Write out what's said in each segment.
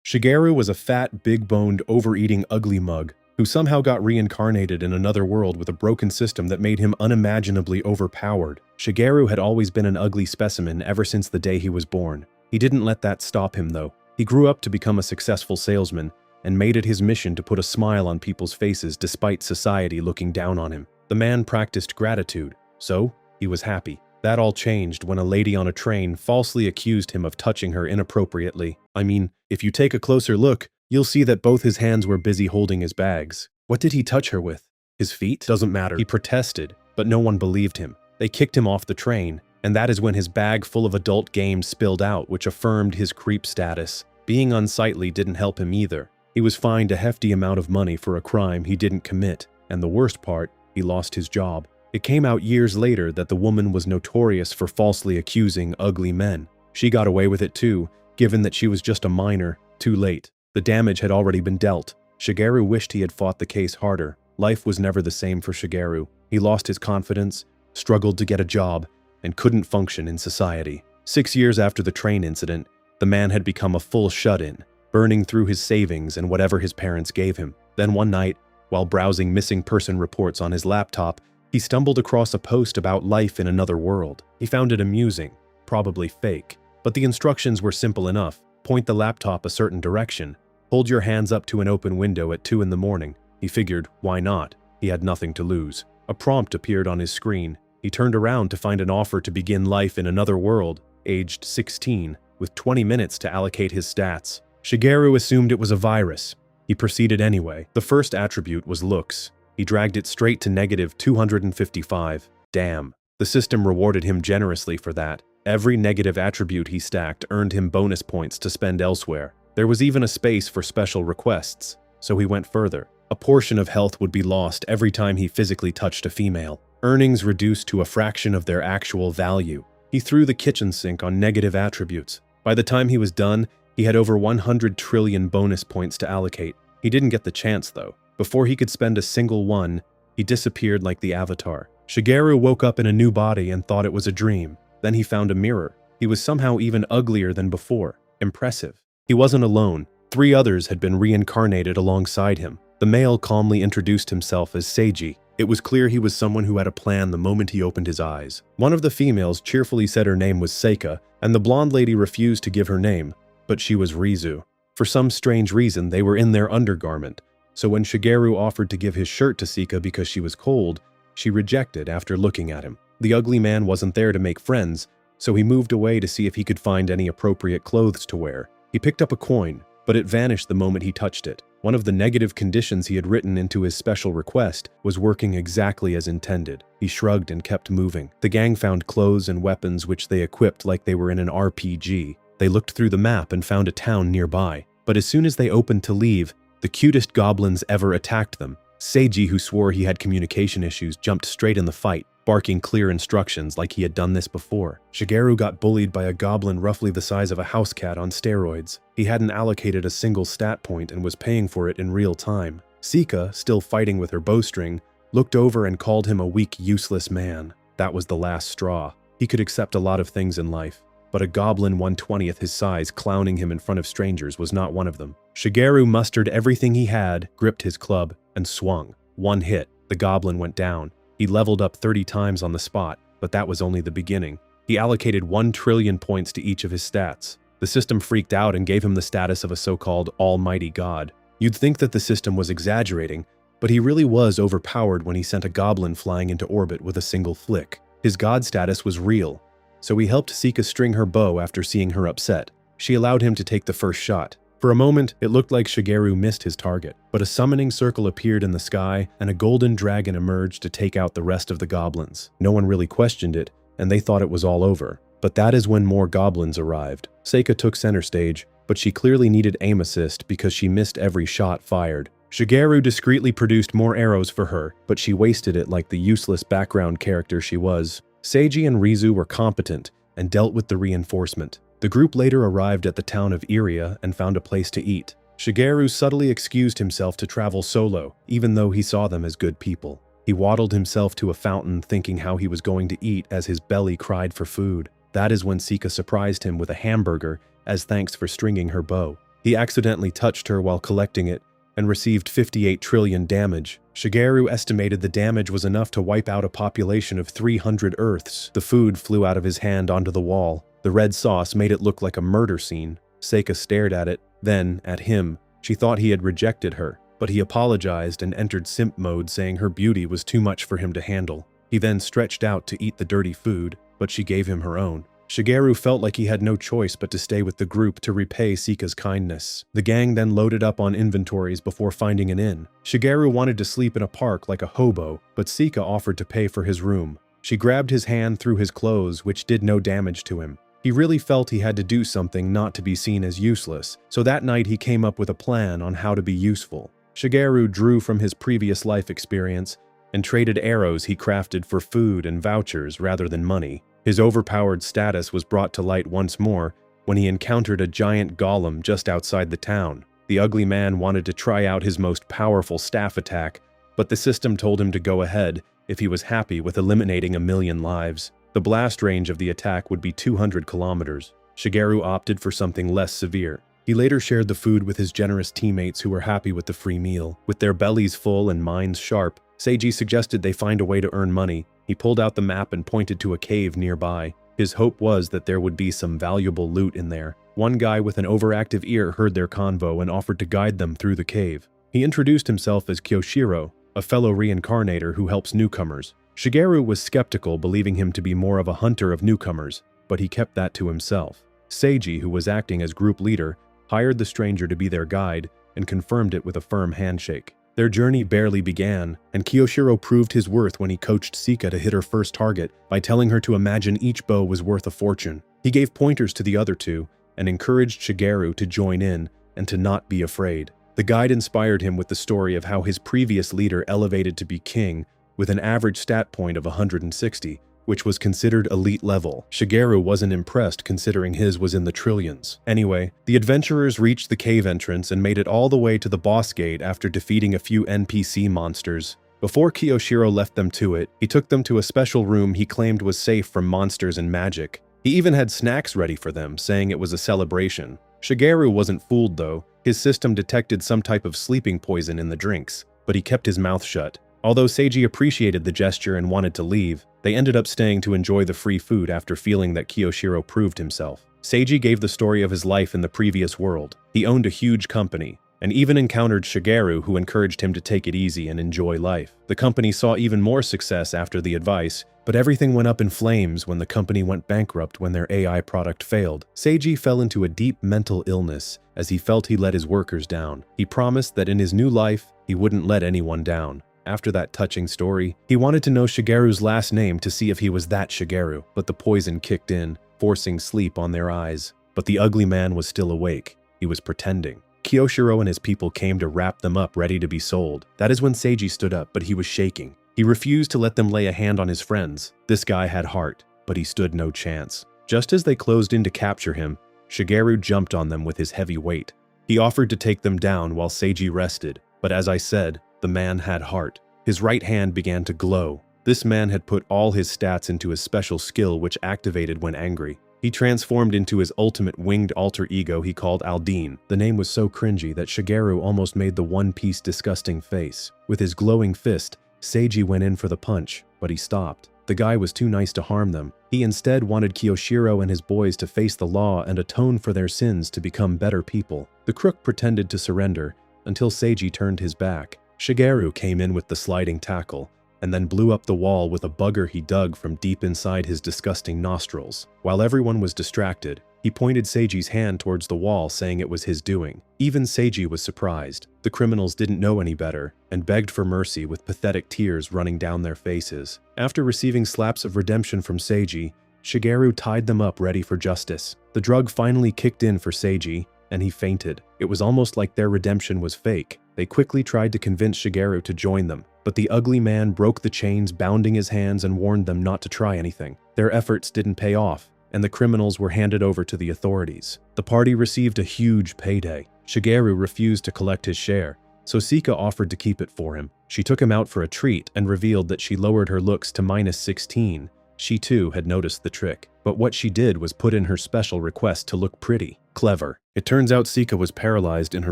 Shigeru was a fat, big-boned, overeating Uglymug who somehow got reincarnated in another world with a broken system that made him unimaginably overpowered. Shigeru had always been an ugly specimen ever since the day he was born. He didn't let that stop him, though. He grew up to become a successful salesman and made it his mission to put a smile on people's faces despite society looking down on him. The man practiced gratitude, so he was happy. That all changed when a lady on a train falsely accused him of touching her inappropriately. I mean, if you take a closer look, you'll see that both his hands were busy holding his bags. What did he touch her with? His feet? Doesn't matter. He protested, but no one believed him. They kicked him off the train, and that is when his bag full of adult games spilled out, which affirmed his creep status. Being unsightly didn't help him either. He was fined a hefty amount of money for a crime he didn't commit, and the worst part, he lost his job. It came out years later that the woman was notorious for falsely accusing ugly men. She got away with it too, given that she was just a minor. Too late. The damage had already been dealt. Shigeru wished he had fought the case harder. Life was never the same for Shigeru. He lost his confidence, struggled to get a job, and couldn't function in society. 6 years after the train incident, the man had become a full shut-in, burning through his savings and whatever his parents gave him. Then one night, while browsing missing person reports on his laptop, he stumbled across a post about life in another world. He found it amusing, probably fake, but the instructions were simple enough. Point the laptop a certain direction. Hold your hands up to an open window at 2 in the morning. He figured, why not? He had nothing to lose. A prompt appeared on his screen. He turned around to find an offer to begin life in another world, aged 16, with 20 minutes to allocate his stats. Shigeru assumed it was a virus. He proceeded anyway. The first attribute was looks. He dragged it straight to negative 255. Damn. The system rewarded him generously for that. Every negative attribute he stacked earned him bonus points to spend elsewhere. There was even a space for special requests, so he went further. A portion of health would be lost every time he physically touched a female. Earnings reduced to a fraction of their actual value. He threw the kitchen sink on negative attributes. By the time he was done, he had over 100 trillion bonus points to allocate. He didn't get the chance, though. Before he could spend a single one, he disappeared like the Avatar. Shigeru woke up in a new body and thought it was a dream. Then he found a mirror. He was somehow even uglier than before. Impressive. He wasn't alone. 3 others had been reincarnated alongside him. The male calmly introduced himself as Seiji. It was clear he was someone who had a plan the moment he opened his eyes. One of the females cheerfully said her name was Seika, and the blonde lady refused to give her name, but she was Rizu. For some strange reason, they were in their undergarment, so when Shigeru offered to give his shirt to Seika because she was cold, she rejected after looking at him. The ugly man wasn't there to make friends, so he moved away to see if he could find any appropriate clothes to wear. He picked up a coin, but it vanished the moment he touched it. One of the negative conditions he had written into his special request was working exactly as intended. He shrugged and kept moving. The gang found clothes and weapons which they equipped like they were in an RPG. They looked through the map and found a town nearby. But as soon as they opened to leave, the cutest goblins ever attacked them. Seiji, who swore he had communication issues, jumped straight in the fight, barking clear instructions like he had done this before. Shigeru got bullied by a goblin roughly the size of a house cat on steroids. He hadn't allocated a single stat point and was paying for it in real time. Seika, still fighting with her bowstring, looked over and called him a weak, useless man. That was the last straw. He could accept a lot of things in life, but a goblin 1/20th his size clowning him in front of strangers was not one of them. Shigeru mustered everything he had, gripped his club, and swung. One hit. The goblin went down. He leveled up 30 times on the spot, but that was only the beginning. He allocated 1 trillion points to each of his stats. The system freaked out and gave him the status of a so-called almighty god. You'd think that the system was exaggerating, but he really was overpowered when he sent a goblin flying into orbit with a single flick. His god status was real, so he helped Seika string her bow after seeing her upset. She allowed him to take the first shot. For a moment, it looked like Shigeru missed his target, but a summoning circle appeared in the sky and a golden dragon emerged to take out the rest of the goblins. No one really questioned it, and they thought it was all over. But that is when more goblins arrived. Seika took center stage, but she clearly needed aim assist because she missed every shot fired. Shigeru discreetly produced more arrows for her, but she wasted it like the useless background character she was. Seiji and Rizu were competent and dealt with the reinforcement. The group later arrived at the town of Iria and found a place to eat. Shigeru subtly excused himself to travel solo, even though he saw them as good people. He waddled himself to a fountain thinking how he was going to eat as his belly cried for food. That is when Seika surprised him with a hamburger as thanks for stringing her bow. He accidentally touched her while collecting it and received 58 trillion damage. Shigeru estimated the damage was enough to wipe out a population of 300 Earths. The food flew out of his hand onto the wall. The red sauce made it look like a murder scene. Seika stared at it, then at him. She thought he had rejected her, but he apologized and entered simp mode, saying her beauty was too much for him to handle. He then stretched out to eat the dirty food, but she gave him her own. Shigeru felt like he had no choice but to stay with the group to repay Seika's kindness. The gang then loaded up on inventories before finding an inn. Shigeru wanted to sleep in a park like a hobo, but Seika offered to pay for his room. She grabbed his hand through his clothes, which did no damage to him. He really felt he had to do something not to be seen as useless, so that night he came up with a plan on how to be useful. Shigeru drew from his previous life experience and traded arrows he crafted for food and vouchers rather than money. His overpowered status was brought to light once more when he encountered a giant golem just outside the town. The ugly man wanted to try out his most powerful staff attack, but the system told him to go ahead if he was happy with eliminating 1,000,000 lives. The blast range of the attack would be 200 kilometers. Shigeru opted for something less severe. He later shared the food with his generous teammates who were happy with the free meal. With their bellies full and minds sharp, Seiji suggested they find a way to earn money. He pulled out the map and pointed to a cave nearby. His hope was that there would be some valuable loot in there. One guy with an overactive ear heard their convo and offered to guide them through the cave. He introduced himself as Kyoshiro, a fellow reincarnator who helps newcomers. Shigeru was skeptical, believing him to be more of a hunter of newcomers, but he kept that to himself. Seiji, who was acting as group leader, hired the stranger to be their guide and confirmed it with a firm handshake. Their journey barely began, and Kyoshiro proved his worth when he coached Seika to hit her first target by telling her to imagine each bow was worth a fortune. He gave pointers to the other two and encouraged Shigeru to join in and to not be afraid. The guide inspired him with the story of how his previous leader elevated to be king with an average stat point of 160, which was considered elite level. Shigeru wasn't impressed considering his was in the trillions. Anyway, the adventurers reached the cave entrance and made it all the way to the boss gate after defeating a few NPC monsters. Before Kyoshiro left them to it, he took them to a special room he claimed was safe from monsters and magic. He even had snacks ready for them, saying it was a celebration. Shigeru wasn't fooled though. His system detected some type of sleeping poison in the drinks, but he kept his mouth shut. Although Seiji appreciated the gesture and wanted to leave, they ended up staying to enjoy the free food after feeling that Kyoshiro proved himself. Seiji gave the story of his life in the previous world. He owned a huge company, and even encountered Shigeru, who encouraged him to take it easy and enjoy life. The company saw even more success after the advice, but everything went up in flames when the company went bankrupt when their AI product failed. Seiji fell into a deep mental illness as he felt he let his workers down. He promised that in his new life, he wouldn't let anyone down. After that touching story, he wanted to know Shigeru's last name to see if he was that Shigeru, but the poison kicked in, forcing sleep on their eyes. But the ugly man was still awake. He was pretending. Kyoshiro and his people came to wrap them up ready to be sold. That is when Seiji stood up, but he was shaking. He refused to let them lay a hand on his friends. This guy had heart, but he stood no chance. Just as they closed in to capture him, Shigeru jumped on them with his heavy weight. He offered to take them down while Seiji rested, but as I said, the man had heart. His right hand began to glow. This man had put all his stats into his special skill which activated when angry. He transformed into his ultimate winged alter ego he called Aldine. The name was so cringy that Shigeru almost made the One Piece disgusting face. With his glowing fist, Seiji went in for the punch, but he stopped. The guy was too nice to harm them. He instead wanted Kyoshiro and his boys to face the law and atone for their sins to become better people. The crook pretended to surrender until Seiji turned his back. Shigeru came in with the sliding tackle, and then blew up the wall with a bugger he dug from deep inside his disgusting nostrils. While everyone was distracted, he pointed Seiji's hand towards the wall, saying it was his doing. Even Seiji was surprised. The criminals didn't know any better, and begged for mercy with pathetic tears running down their faces. After receiving slaps of redemption from Seiji, Shigeru tied them up ready for justice. The drug finally kicked in for Seiji, and he fainted. It was almost like their redemption was fake. They quickly tried to convince Shigeru to join them, but the ugly man broke the chains, bounding his hands, and warned them not to try anything. Their efforts didn't pay off, and the criminals were handed over to the authorities. The party received a huge payday. Shigeru refused to collect his share, so Seika offered to keep it for him. She took him out for a treat and revealed that she lowered her looks to -16 She too had noticed the trick, but what she did was put in her special request to look pretty. Clever. It turns out Sika was paralyzed in her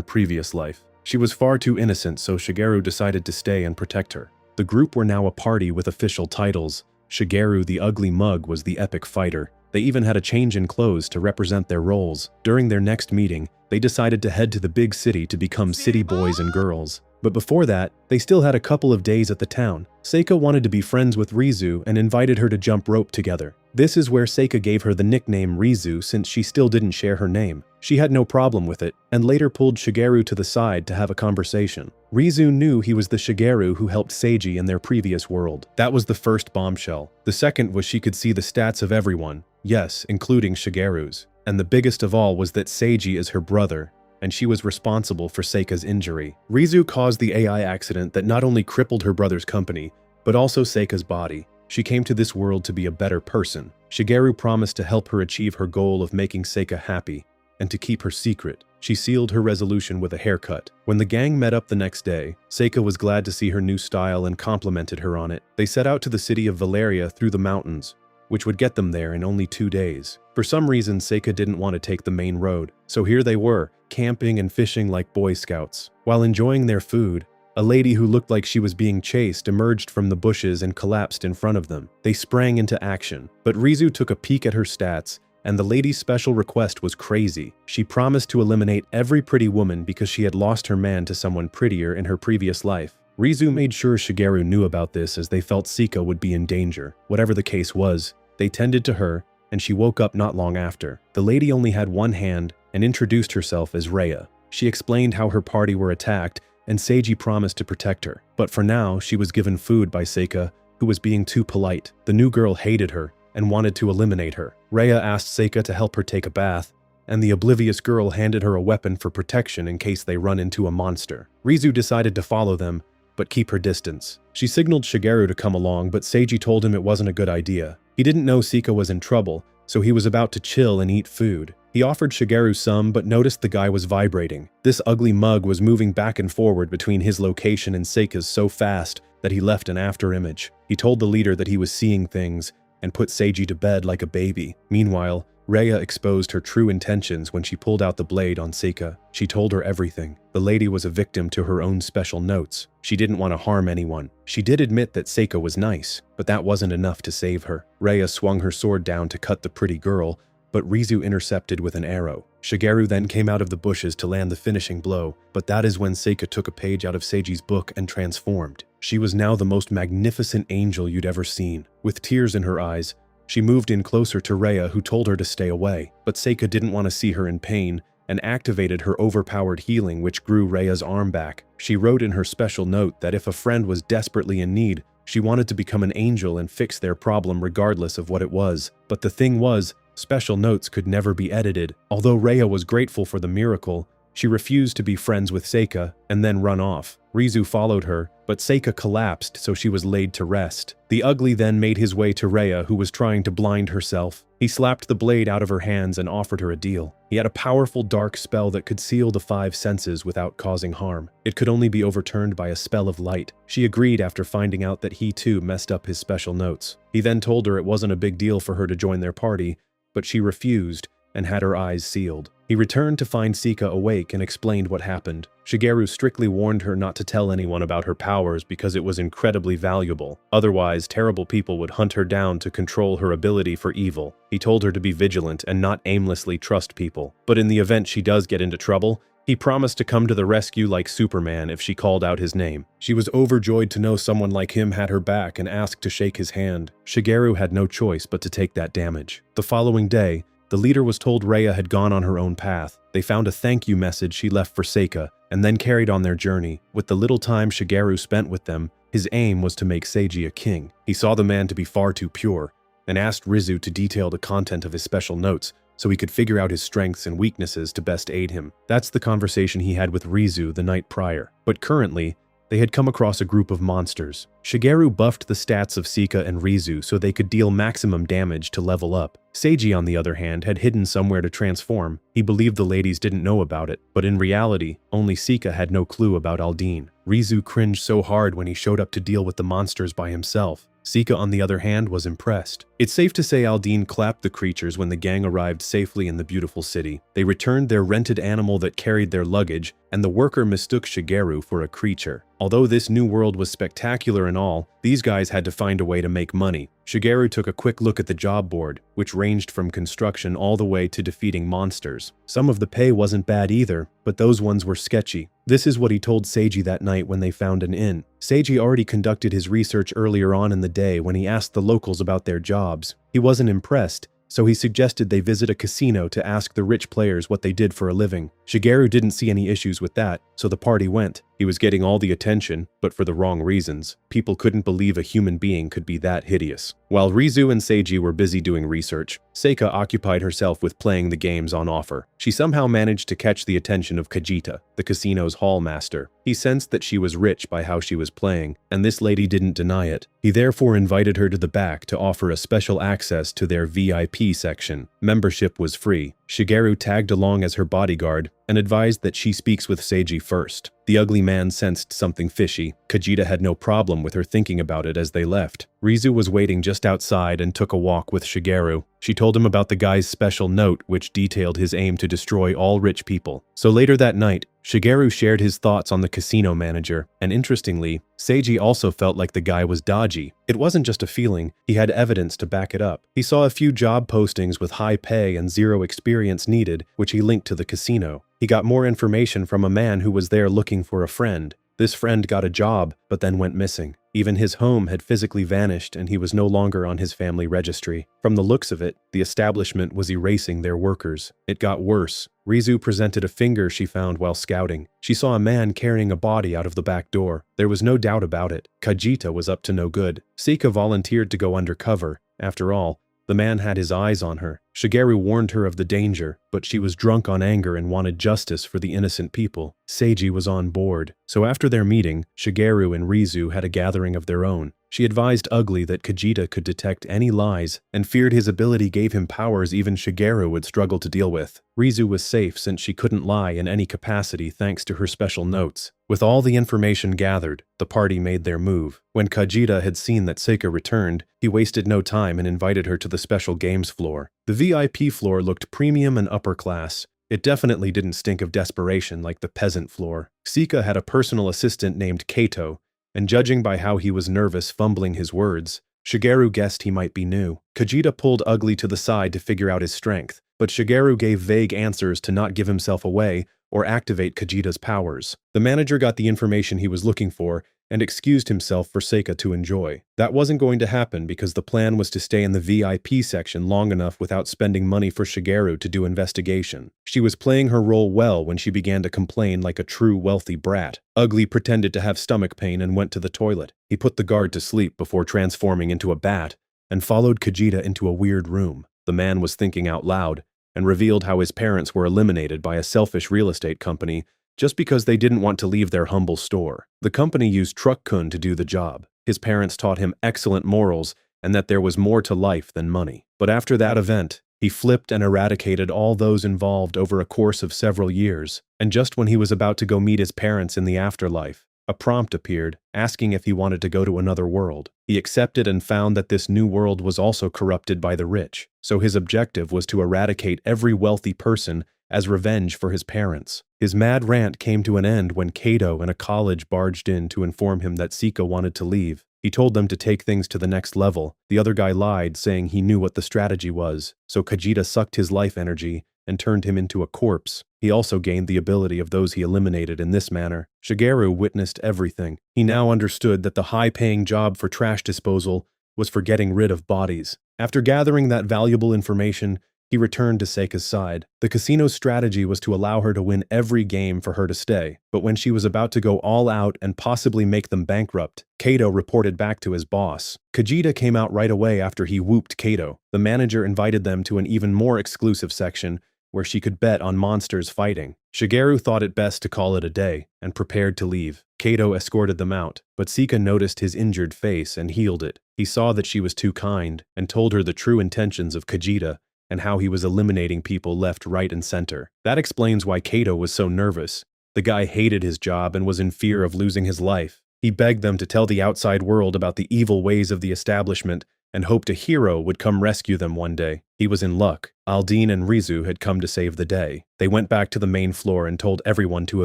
previous life. She was far too innocent, so Shigeru decided to stay and protect her. The group were now a party with official titles. Shigeru the Uglymug was the Epicfighter. They even had a change in clothes to represent their roles. During their next meeting, they decided to head to the big city to become city boys and girls. But before that, they still had a couple of days at the town. Seika wanted to be friends with Rizu and invited her to jump rope together. This is where Seika gave her the nickname Rizu since she still didn't share her name. She had no problem with it, and later pulled Shigeru to the side to have a conversation. Rizu knew he was the Shigeru who helped Seiji in their previous world. That was the first bombshell. The second was she could see the stats of everyone. Yes, including Shigeru's. And the biggest of all was that Seiji is her brother, and she was responsible for Seika's injury. Rizu caused the AI accident that not only crippled her brother's company, but also Seika's body. She came to this world to be a better person. Shigeru promised to help her achieve her goal of making Seika happy, and to keep her secret. She sealed her resolution with a haircut. When the gang met up the next day, Seika was glad to see her new style and complimented her on it. They set out to the city of Valeria through the mountains, which would get them there in only 2 days. For some reason, Seika didn't want to take the main road, so here they were, camping and fishing like Boy Scouts. While enjoying their food, a lady who looked like she was being chased emerged from the bushes and collapsed in front of them. They sprang into action, but Rizu took a peek at her stats, and the lady's special request was crazy. She promised to eliminate every pretty woman because she had lost her man to someone prettier in her previous life. Rizu made sure Shigeru knew about this as they felt Seika would be in danger. Whatever the case was, they tended to her, and she woke up not long after. The lady only had one hand and introduced herself as Rhea. She explained how her party were attacked, and Seiji promised to protect her. But for now, she was given food by Seika, who was being too polite. The new girl hated her and wanted to eliminate her. Rhea asked Seika to help her take a bath, and the oblivious girl handed her a weapon for protection in case they run into a monster. Rizu decided to follow them, but keep her distance. She signaled Shigeru to come along, but Seiji told him it wasn't a good idea. He didn't know Seika was in trouble, so he was about to chill and eat food. He offered Shigeru some, but noticed the guy was vibrating. This ugly mug was moving back and forward between his location and Seika's so fast that he left an afterimage. He told the leader that he was seeing things, and put Seiji to bed like a baby. Meanwhile, Rhea exposed her true intentions when she pulled out the blade on Seika. She told her everything. The lady was a victim to her own special notes. She didn't want to harm anyone. She did admit that Seika was nice, but that wasn't enough to save her. Rhea swung her sword down to cut the pretty girl, but Rizu intercepted with an arrow. Shigeru then came out of the bushes to land the finishing blow, but that is when Seika took a page out of Seiji's book and transformed. She was now the most magnificent angel you'd ever seen. With tears in her eyes, she moved in closer to Rhea, who told her to stay away. But Seika didn't want to see her in pain and activated her overpowered healing, which grew Rhea's arm back. She wrote in her special note that if a friend was desperately in need, she wanted to become an angel and fix their problem regardless of what it was. But the thing was, special notes could never be edited. Although Rhea was grateful for the miracle, she refused to be friends with Seika and then run off. Rizu followed her, but Seika collapsed, so she was laid to rest. The ugly then made his way to Rhea, who was trying to blind herself. He slapped the blade out of her hands and offered her a deal. He had a powerful dark spell that could seal the 5 senses without causing harm. It could only be overturned by a spell of light. She agreed after finding out that he too messed up his special notes. He then told her it wasn't a big deal for her to join their party, but she refused and had her eyes sealed. He returned to find Seika awake and explained what happened. Shigeru strictly warned her not to tell anyone about her powers because it was incredibly valuable. Otherwise, terrible people would hunt her down to control her ability for evil. He told her to be vigilant and not aimlessly trust people. But in the event she does get into trouble, he promised to come to the rescue like Superman if she called out his name. She was overjoyed to know someone like him had her back and asked to shake his hand. Shigeru had no choice but to take that damage. The following day, the leader was told Rhea had gone on her own path. They found a thank you message she left for Seika, and then carried on their journey. With the little time Shigeru spent with them, his aim was to make Seiji a king. He saw the man to be far too pure, and asked Rizu to detail the content of his special notes, so he could figure out his strengths and weaknesses to best aid him. That's the conversation he had with Rizu the night prior. But currently, they had come across a group of monsters. Shigeru buffed the stats of Seika and Rizu so they could deal maximum damage to level up. Seiji, on the other hand, had hidden somewhere to transform. He believed the ladies didn't know about it, but in reality, only Seika had no clue about Aldine. Rizu cringed so hard when he showed up to deal with the monsters by himself. Sika, on the other hand, was impressed. It's safe to say Aldine clapped the creatures when the gang arrived safely in the beautiful city. They returned their rented animal that carried their luggage, and the worker mistook Shigeru for a creature. Although this new world was spectacular and all, these guys had to find a way to make money. Shigeru took a quick look at the job board, which ranged from construction all the way to defeating monsters. Some of the pay wasn't bad either, but those ones were sketchy. This is what he told Seiji that night when they found an inn. Seiji already conducted his research earlier on in the day when he asked the locals about their jobs. He wasn't impressed, so he suggested they visit a casino to ask the rich players what they did for a living. Shigeru didn't see any issues with that, so the party went. He was getting all the attention, but for the wrong reasons. People couldn't believe a human being could be that hideous. While Rizu and Seiji were busy doing research, Seika occupied herself with playing the games on offer. She somehow managed to catch the attention of Kajita, the casino's hall master. He sensed that she was rich by how she was playing, and this lady didn't deny it. He therefore invited her to the back to offer a special access to their VIP section. Membership was free. Shigeru tagged along as her bodyguard and advised that she speaks with Seiji first. The ugly man sensed something fishy. Kajita had no problem with her thinking about it as they left. Rizu was waiting just outside and took a walk with Shigeru. She told him about the guy's special note, which detailed his aim to destroy all rich people. So later that night, Shigeru shared his thoughts on the casino manager, and interestingly, Seiji also felt like the guy was dodgy. It wasn't just a feeling, he had evidence to back it up. He saw a few job postings with high pay and zero experience needed, which he linked to the casino. He got more information from a man who was there looking for a friend. This friend got a job, but then went missing. Even his home had physically vanished and he was no longer on his family registry. From the looks of it, the establishment was erasing their workers. It got worse. Rizu presented a finger she found while scouting. She saw a man carrying a body out of the back door. There was no doubt about it. Kajita was up to no good. Sika volunteered to go undercover. After all, the man had his eyes on her. Shigeru warned her of the danger, but she was drunk on anger and wanted justice for the innocent people. Seiji was on board. So after their meeting, Shigeru and Rizu had a gathering of their own. She advised Ugly that Kajita could detect any lies, and feared his ability gave him powers even Shigeru would struggle to deal with. Rizu was safe since she couldn't lie in any capacity thanks to her special notes. With all the information gathered, the party made their move. When Kajita had seen that Seika returned, he wasted no time and invited her to the special games floor. The VIP floor looked premium and upper class. It definitely didn't stink of desperation like the peasant floor. Sika had a personal assistant named Kato, and judging by how he was nervous fumbling his words, Shigeru guessed he might be new. Kajita pulled Ugly to the side to figure out his strength, but Shigeru gave vague answers to not give himself away or activate Kajita's powers. The manager got the information he was looking for and excused himself for Seika to enjoy. That wasn't going to happen because the plan was to stay in the VIP section long enough without spending money for Shigeru to do investigation. She was playing her role well when she began to complain like a true wealthy brat. Ugly pretended to have stomach pain and went to the toilet. He put the guard to sleep before transforming into a bat and followed Kajita into a weird room. The man was thinking out loud and revealed how his parents were eliminated by a selfish real estate company just because they didn't want to leave their humble store. The company used Truck-kun to do the job. His parents taught him excellent morals and that there was more to life than money. But after that event, he flipped and eradicated all those involved over a course of several years. And just when he was about to go meet his parents in the afterlife, a prompt appeared, asking if he wanted to go to another world. He accepted and found that this new world was also corrupted by the rich. So his objective was to eradicate every wealthy person as revenge for his parents. His mad rant came to an end when Kato and a college barged in to inform him that Sika wanted to leave. He told them to take things to the next level. The other guy lied, saying he knew what the strategy was, so Kajita sucked his life energy and turned him into a corpse. He also gained the ability of those he eliminated in this manner. Shigeru witnessed everything. He now understood that the high-paying job for trash disposal was for getting rid of bodies. After gathering that valuable information, he returned to Seika's side. The casino's strategy was to allow her to win every game for her to stay, but when she was about to go all out and possibly make them bankrupt, Kato reported back to his boss. Kajita came out right away after he whooped Kato. The manager invited them to an even more exclusive section where she could bet on monsters fighting. Shigeru thought it best to call it a day and prepared to leave. Kato escorted them out, but Sika noticed his injured face and healed it. He saw that she was too kind and told her the true intentions of Kajita and how he was eliminating people left, right, and center. That explains why Kato was so nervous. The guy hated his job and was in fear of losing his life. He begged them to tell the outside world about the evil ways of the establishment and hoped a hero would come rescue them one day. He was in luck. Aldine and Rizu had come to save the day. They went back to the main floor and told everyone to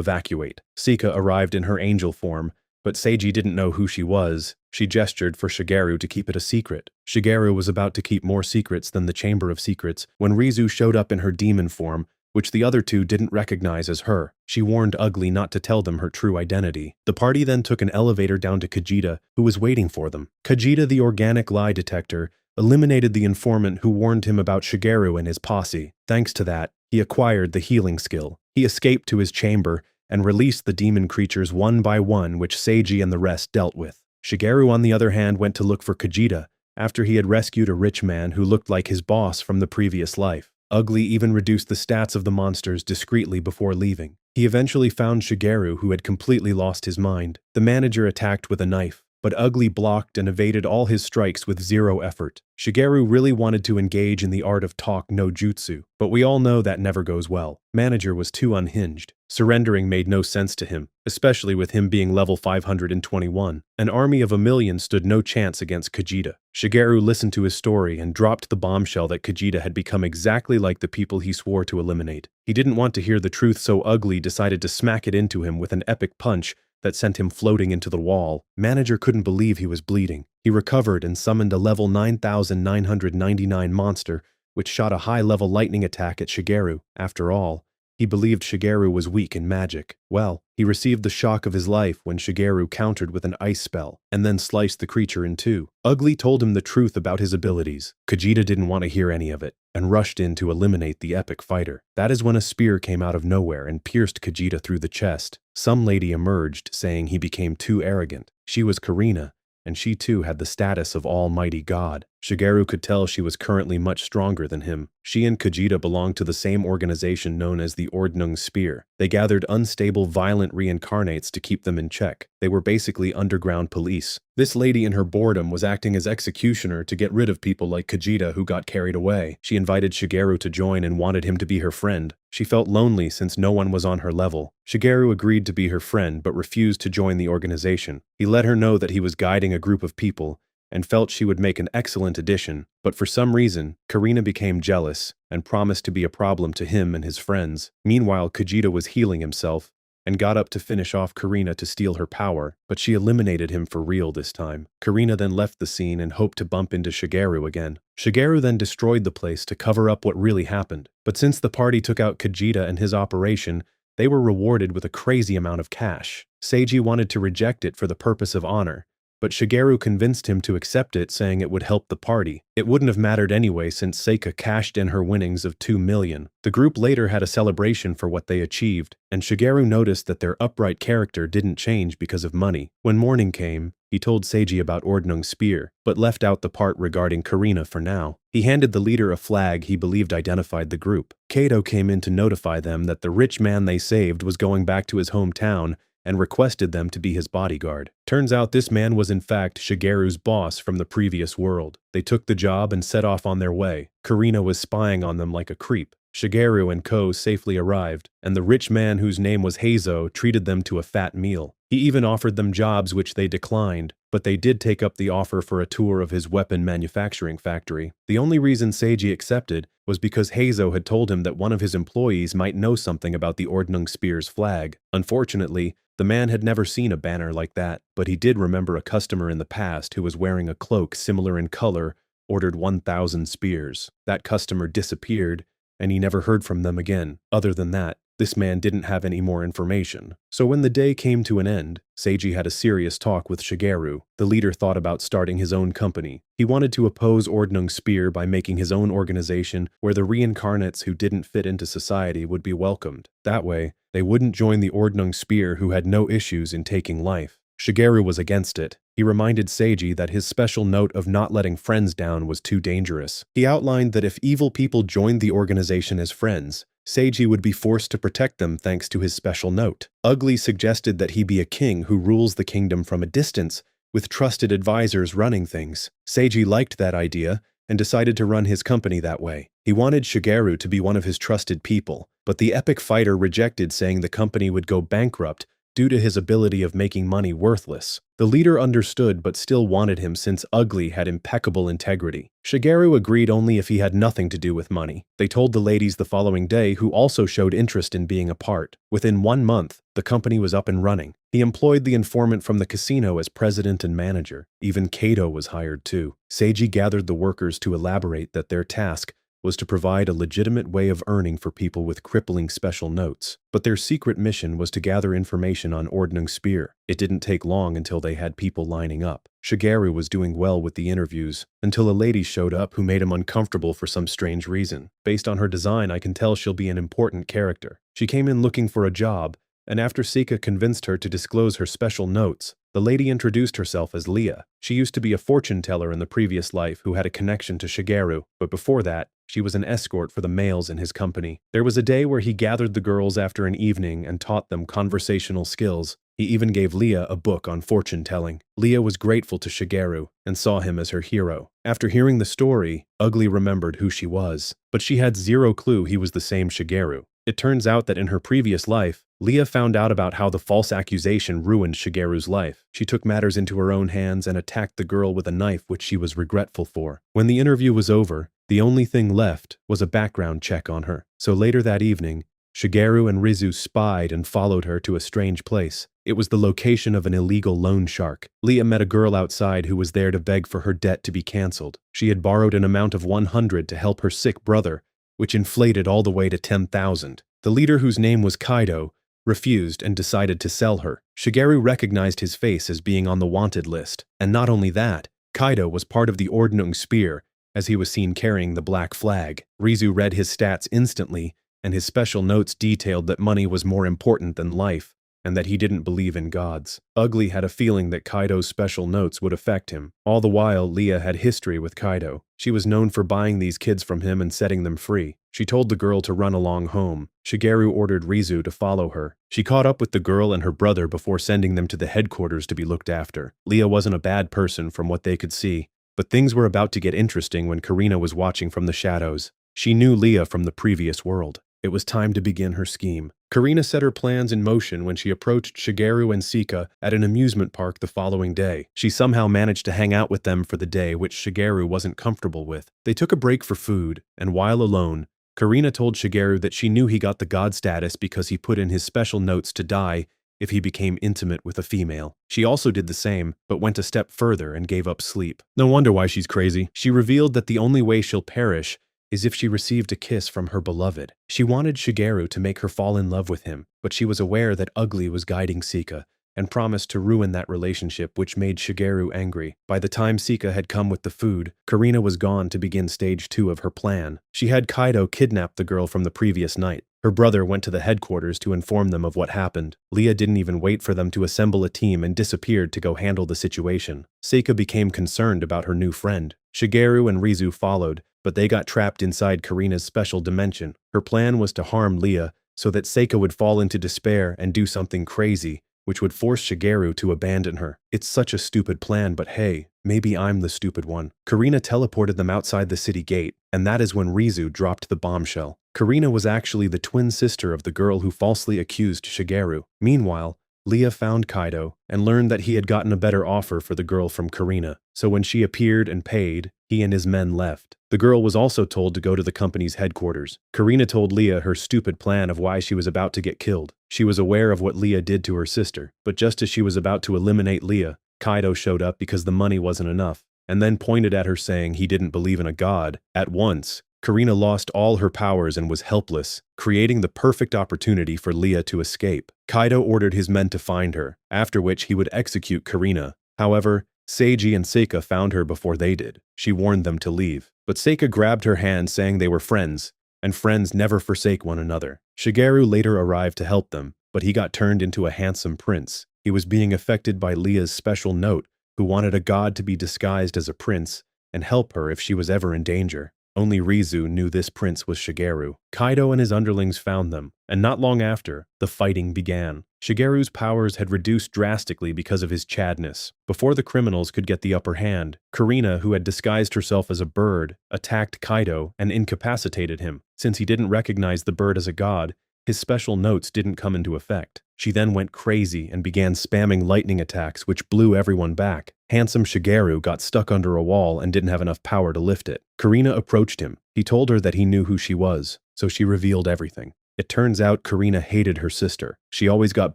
evacuate. Sika arrived in her angel form, but Seiji didn't know who she was. She gestured for Shigeru to keep it a secret. Shigeru was about to keep more secrets than the Chamber of Secrets when Rizu showed up in her demon form, which the other two didn't recognize as her. She warned Ugly not to tell them her true identity. The party then took an elevator down to Kajita, who was waiting for them. Kajita, the organic lie detector, eliminated the informant who warned him about Shigeru and his posse. Thanks to that, he acquired the healing skill. He escaped to his chamber and released the demon creatures one by one, which Seiji and the rest dealt with. Shigeru, on the other hand, went to look for Kajita after he had rescued a rich man who looked like his boss from the previous life. Ugly even reduced the stats of the monsters discreetly before leaving. He eventually found Shigeru, who had completely lost his mind. The manager attacked with a knife, but Ugly blocked and evaded all his strikes with zero effort. Shigeru really wanted to engage in the art of talk no jutsu, but we all know that never goes well. Manager was too unhinged. Surrendering made no sense to him, especially with him being level 521. An army of 1,000,000 stood no chance against Kajita. Shigeru listened to his story and dropped the bombshell that Kajita had become exactly like the people he swore to eliminate. He didn't want to hear the truth, so Ugly decided to smack it into him with an epic punch that sent him floating into the wall. Manager couldn't believe he was bleeding. He recovered and summoned a level 9,999 monster, which shot a high-level lightning attack at Shigeru. After all, he believed Shigeru was weak in magic. Well, he received the shock of his life when Shigeru countered with an ice spell, and then sliced the creature in two. Ugly told him the truth about his abilities. Kajita didn't want to hear any of it, and rushed in to eliminate the epic fighter. That is when a spear came out of nowhere and pierced Kajita through the chest. Some lady emerged, saying he became too arrogant. She was Karina, and she too had the status of almighty god. Shigeru could tell she was currently much stronger than him. She and Kajita belonged to the same organization known as the Uglymug Spear. They gathered unstable, violent reincarnates to keep them in check. They were basically underground police. This lady in her boredom was acting as executioner to get rid of people like Kajita who got carried away. She invited Shigeru to join and wanted him to be her friend. She felt lonely since no one was on her level. Shigeru agreed to be her friend but refused to join the organization. He let her know that he was guiding a group of people and felt she would make an excellent addition, but for some reason, Karina became jealous and promised to be a problem to him and his friends. Meanwhile, Kajita was healing himself and got up to finish off Karina to steal her power, but she eliminated him for real this time. Karina then left the scene and hoped to bump into Shigeru again. Shigeru then destroyed the place to cover up what really happened, but since the party took out Kajita and his operation, they were rewarded with a crazy amount of cash. Seiji wanted to reject it for the purpose of honor, but Shigeru convinced him to accept it, saying it would help the party. It wouldn't have mattered anyway since Seika cashed in her winnings of 2 million. The group later had a celebration for what they achieved, and Shigeru noticed that their upright character didn't change because of money. When morning came, he told Seiji about Uglymug Spear, but left out the part regarding Karina for now. He handed the leader a flag he believed identified the group. Kato came in to notify them that the rich man they saved was going back to his hometown and requested them to be his bodyguard. Turns out this man was in fact Shigeru's boss from the previous world. They took the job and set off on their way. Karina was spying on them like a creep. Shigeru and Ko safely arrived, and the rich man whose name was Heizo treated them to a fat meal. He even offered them jobs which they declined, but they did take up the offer for a tour of his weapon manufacturing factory. The only reason Seiji accepted was because Heizo had told him that one of his employees might know something about the Uglymug Spear's flag. Unfortunately, the man had never seen a banner like that, but he did remember a customer in the past who was wearing a cloak similar in color, ordered 1,000 spears. That customer disappeared, and he never heard from them again. Other than that, this man didn't have any more information. So when the day came to an end, Seiji had a serious talk with Shigeru. The leader thought about starting his own company. He wanted to oppose Uglymug Spear by making his own organization where the reincarnates who didn't fit into society would be welcomed. That way, they wouldn't join the Uglymug Spear who had no issues in taking life. Shigeru was against it. He reminded Seiji that his special note of not letting friends down was too dangerous. He outlined that if evil people joined the organization as friends, Seiji would be forced to protect them thanks to his special note. Ugly suggested that he be a king who rules the kingdom from a distance, with trusted advisors running things. Seiji liked that idea and decided to run his company that way. He wanted Shigeru to be one of his trusted people, but the Epicfighter rejected, saying the company would go bankrupt due to his ability of making money worthless. The leader understood but still wanted him since Ugly had impeccable integrity. Shigeru agreed only if he had nothing to do with money. They told the ladies the following day, who also showed interest in being a part. Within 1 month, the company was up and running. He employed the informant from the casino as president and manager. Even Kato was hired too. Seiji gathered the workers to elaborate that their task was to provide a legitimate way of earning for people with crippling special notes. But their secret mission was to gather information on Uglymug Spear. It didn't take long until they had people lining up. Shigeru was doing well with the interviews, until a lady showed up who made him uncomfortable for some strange reason. Based on her design, I can tell she'll be an important character. She came in looking for a job, and after Sika convinced her to disclose her special notes, the lady introduced herself as Leah. She used to be a fortune teller in the previous life who had a connection to Shigeru, but before that, she was an escort for the males in his company. There was a day where he gathered the girls after an evening and taught them conversational skills. He even gave Leah a book on fortune telling. Leah was grateful to Shigeru and saw him as her hero. After hearing the story, Ugly remembered who she was, but she had zero clue he was the same Shigeru. It turns out that in her previous life, Leah found out about how the false accusation ruined Shigeru's life. She took matters into her own hands and attacked the girl with a knife, which she was regretful for. When the interview was over, the only thing left was a background check on her. So later that evening, Shigeru and Rizu spied and followed her to a strange place. It was the location of an illegal loan shark. Leah met a girl outside who was there to beg for her debt to be cancelled. She had borrowed an amount of 100 to help her sick brother, which inflated all the way to 10,000. The leader, whose name was Kaido, refused and decided to sell her. Shigeru recognized his face as being on the wanted list. And not only that, Kaido was part of the Uglymug Spear, as he was seen carrying the black flag. Rizu read his stats instantly, and his special notes detailed that money was more important than life, and that he didn't believe in gods. Ugly had a feeling that Kaido's special notes would affect him. All the while, Leah had history with Kaido. She was known for buying these kids from him and setting them free. She told the girl to run along home. Shigeru ordered Rizu to follow her. She caught up with the girl and her brother before sending them to the headquarters to be looked after. Leah wasn't a bad person from what they could see, but things were about to get interesting when Karina was watching from the shadows. She knew Leah from the previous world. It was time to begin her scheme. Karina set her plans in motion when she approached Shigeru and Sika at an amusement park the following day. She somehow managed to hang out with them for the day, which Shigeru wasn't comfortable with. They took a break for food, and while alone, Karina told Shigeru that she knew he got the god status because he put in his special notes to die if he became intimate with a female. She also did the same, but went a step further and gave up sleep. No wonder why she's crazy. She revealed that the only way she'll perish is if she received a kiss from her beloved. She wanted Shigeru to make her fall in love with him, but she was aware that Ugly was guiding Sika, and promised to ruin that relationship, which made Shigeru angry. By the time Sika had come with the food, Karina was gone to begin stage 2 of her plan. She had Kaido kidnap the girl from the previous night. Her brother went to the headquarters to inform them of what happened. Leah didn't even wait for them to assemble a team and disappeared to go handle the situation. Sika became concerned about her new friend. Shigeru and Rizu followed, but they got trapped inside Karina's special dimension. Her plan was to harm Leah so that Seika would fall into despair and do something crazy, which would force Shigeru to abandon her. It's such a stupid plan, but hey, maybe I'm the stupid one. Karina teleported them outside the city gate, and that is when Rizu dropped the bombshell. Karina was actually the twin sister of the girl who falsely accused Shigeru. Meanwhile, Leah found Kaido and learned that he had gotten a better offer for the girl from Karina. So when she appeared and paid, he and his men left. The girl was also told to go to the company's headquarters. Karina told Leah her stupid plan of why she was about to get killed. She was aware of what Leah did to her sister, but just as she was about to eliminate Leah, Kaido showed up because the money wasn't enough, and then pointed at her saying he didn't believe in a god. At once, Karina lost all her powers and was helpless, creating the perfect opportunity for Leah to escape. Kaido ordered his men to find her, after which he would execute Karina. However, Seiji and Seika found her before they did. She warned them to leave, but Seika grabbed her hand saying they were friends, and friends never forsake one another. Shigeru later arrived to help them, but he got turned into a handsome prince. He was being affected by Leah's special note, who wanted a god to be disguised as a prince and help her if she was ever in danger. Only Rizu knew this prince was Shigeru. Kaido and his underlings found them, and not long after, the fighting began. Shigeru's powers had reduced drastically because of his chadness. Before the criminals could get the upper hand, Kurina, who had disguised herself as a bird, attacked Kaido and incapacitated him. Since he didn't recognize the bird as a god, his special notes didn't come into effect. She then went crazy and began spamming lightning attacks, which blew everyone back. Handsome Shigeru got stuck under a wall and didn't have enough power to lift it. Kurina approached him. He told her that he knew who she was, so she revealed everything. It turns out Kurina hated her sister. She always got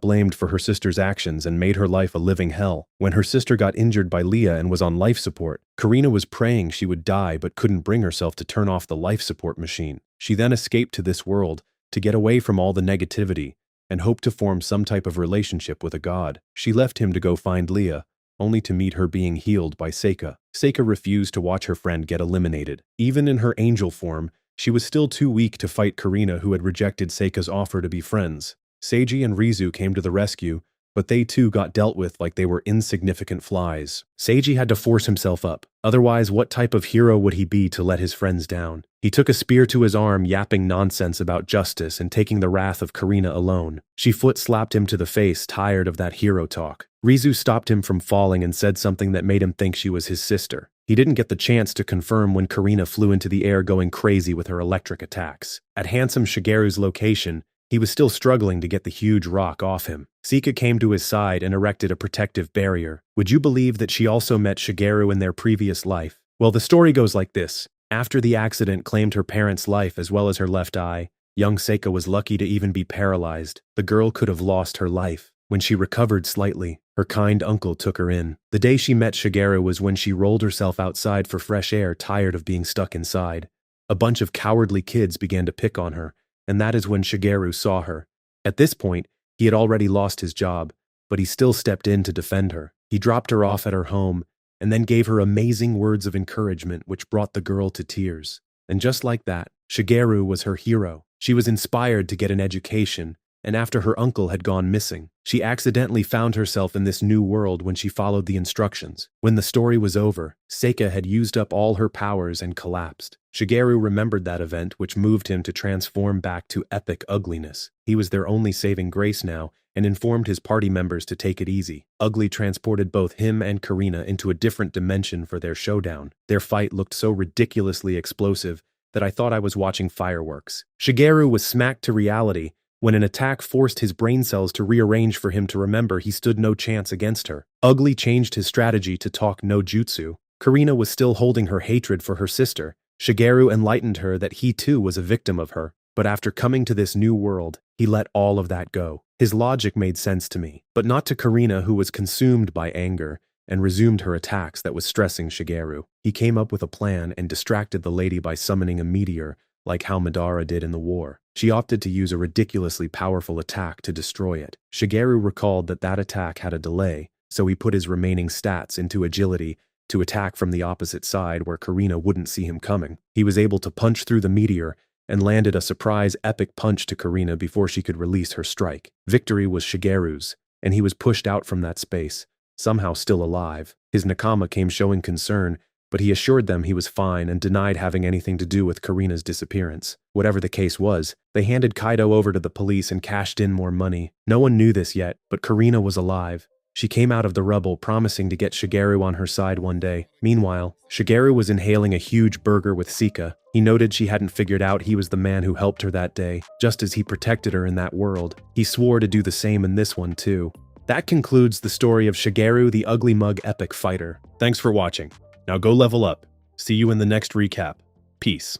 blamed for her sister's actions and made her life a living hell. When her sister got injured by Leah and was on life support, Kurina was praying she would die but couldn't bring herself to turn off the life support machine. She then escaped to this world to get away from all the negativity and hoped to form some type of relationship with a god. She left him to go find Leah, only to meet her being healed by Seika. Seika refused to watch her friend get eliminated. Even in her angel form, she was still too weak to fight Kurina, who had rejected Seika's offer to be friends. Seiji and Rizu came to the rescue, but they too got dealt with like they were insignificant flies. Seiji had to force himself up. Otherwise, what type of hero would he be to let his friends down? He took a spear to his arm, yapping nonsense about justice and taking the wrath of Kurina alone. She foot-slapped him to the face, tired of that hero talk. Rizu stopped him from falling and said something that made him think she was his sister. He didn't get the chance to confirm when Kurina flew into the air going crazy with her electric attacks. At handsome Shigeru's location, he was still struggling to get the huge rock off him. Seika came to his side and erected a protective barrier. Would you believe that she also met Shigeru in their previous life? Well, the story goes like this. After the accident claimed her parents' life as well as her left eye, young Seika was lucky to even be paralyzed. The girl could have lost her life. When she recovered slightly, her kind uncle took her in. The day she met Shigeru was when she rolled herself outside for fresh air, tired of being stuck inside. A bunch of cowardly kids began to pick on her, and that is when Shigeru saw her. At this point, he had already lost his job, but he still stepped in to defend her. He dropped her off at her home, and then gave her amazing words of encouragement which brought the girl to tears. And just like that, Shigeru was her hero. She was inspired to get an education, and after her uncle had gone missing, she accidentally found herself in this new world when she followed the instructions. When the story was over, Seika had used up all her powers and collapsed. Shigeru remembered that event, which moved him to transform back to epic ugliness. He was their only saving grace now, and informed his party members to take it easy. Ugly transported both him and Kurina into a different dimension for their showdown. Their fight looked so ridiculously explosive that I thought I was watching fireworks. Shigeru was smacked to reality when an attack forced his brain cells to rearrange for him to remember he stood no chance against her. Ugly changed his strategy to talk no jutsu. Kurina was still holding her hatred for her sister. Shigeru enlightened her that he too was a victim of her. But after coming to this new world, he let all of that go. His logic made sense to me, but not to Kurina, who was consumed by anger and resumed her attacks that was stressing Shigeru. He came up with a plan and distracted the lady by summoning a meteor, like how Madara did in the war. She opted to use a ridiculously powerful attack to destroy it. Shigeru recalled that that attack had a delay, so he put his remaining stats into agility to attack from the opposite side where Kurina wouldn't see him coming. He was able to punch through the meteor and landed a surprise epic punch to Kurina before she could release her strike. Victory was Shigeru's, and he was pushed out from that space, somehow still alive. His Nakama came showing concern, but he assured them he was fine and denied having anything to do with Kurina's disappearance. Whatever the case was, they handed Kaido over to the police and cashed in more money. No one knew this yet, but Kurina was alive. She came out of the rubble, promising to get Shigeru on her side one day. Meanwhile, Shigeru was inhaling a huge burger with Seika. He noted she hadn't figured out he was the man who helped her that day, just as he protected her in that world. He swore to do the same in this one too. That concludes the story of Shigeru the Uglymug Epicfighter. Thanks for watching. Now go level up. See you in the next recap. Peace.